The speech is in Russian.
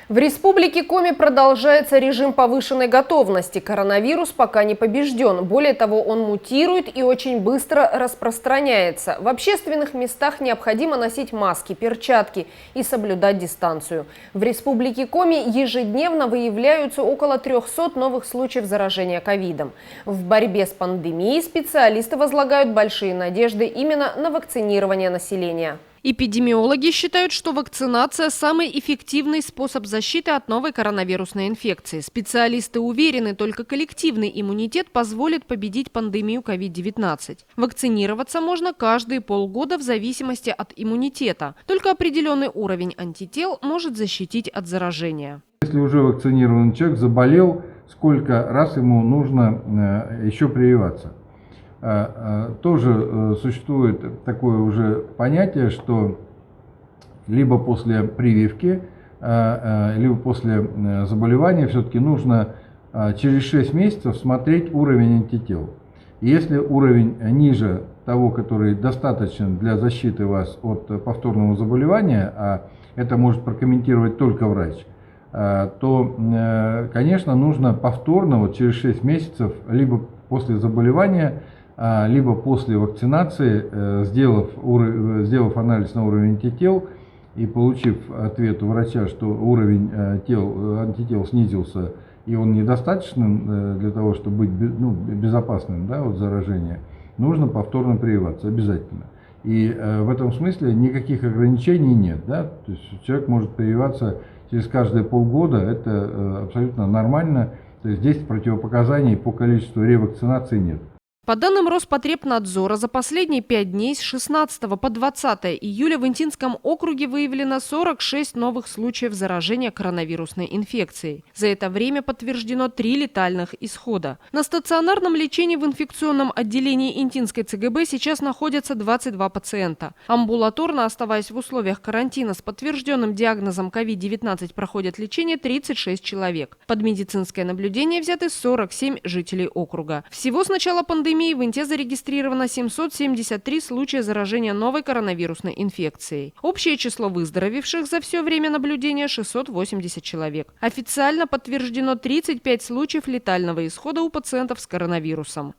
В Республике Коми продолжается режим повышенной готовности. Коронавирус пока не побежден. Более того, он мутирует и очень быстро распространяется. В общественных местах необходимо носить маски, перчатки и соблюдать дистанцию. В Республике Коми ежедневно выявляются около 300 новых случаев заражения ковидом. В борьбе с пандемией специалисты возлагают большие надежды именно на вакцинирование населения. Эпидемиологи считают, что вакцинация – самый эффективный способ защиты от новой коронавирусной инфекции. Специалисты уверены, только коллективный иммунитет позволит победить пандемию COVID-19. Вакцинироваться можно каждые полгода в зависимости от иммунитета. Только определенный уровень антител может защитить от заражения. Если уже вакцинированный человек заболел, сколько раз ему нужно еще прививаться? Тоже существует такое уже понятие, что либо после прививки, либо после заболевания все-таки нужно через 6 месяцев смотреть уровень антител. Если уровень ниже того, который достаточен для защиты вас от повторного заболевания, а это может прокомментировать только врач, то, конечно, нужно повторно вот через 6 месяцев, либо после заболевания, либо после вакцинации, сделав анализ на уровень антител и получив ответ у врача, что уровень антител снизился и он недостаточен для того, чтобы быть безопасным, да, от заражения, нужно повторно прививаться обязательно. И в этом смысле никаких ограничений нет. Да? То есть человек может прививаться через каждые полгода, это абсолютно нормально. То есть здесь противопоказаний по количеству ревакцинации нет. По данным Роспотребнадзора, за последние 5 дней с 16 по 20 июля в Интинском округе выявлено 46 новых случаев заражения коронавирусной инфекцией. За это время подтверждено 3 летальных исхода. На стационарном лечении в инфекционном отделении Интинской ЦГБ сейчас находятся 22 пациента. Амбулаторно, оставаясь в условиях карантина с подтвержденным диагнозом COVID-19, проходят лечение 36 человек. Под медицинское наблюдение взяты 47 жителей округа. Всего с начала пандемии в Инте зарегистрировано 773 случая заражения новой коронавирусной инфекцией. Общее число выздоровевших за все время наблюдения – 680 человек. Официально подтверждено 35 случаев летального исхода у пациентов с коронавирусом.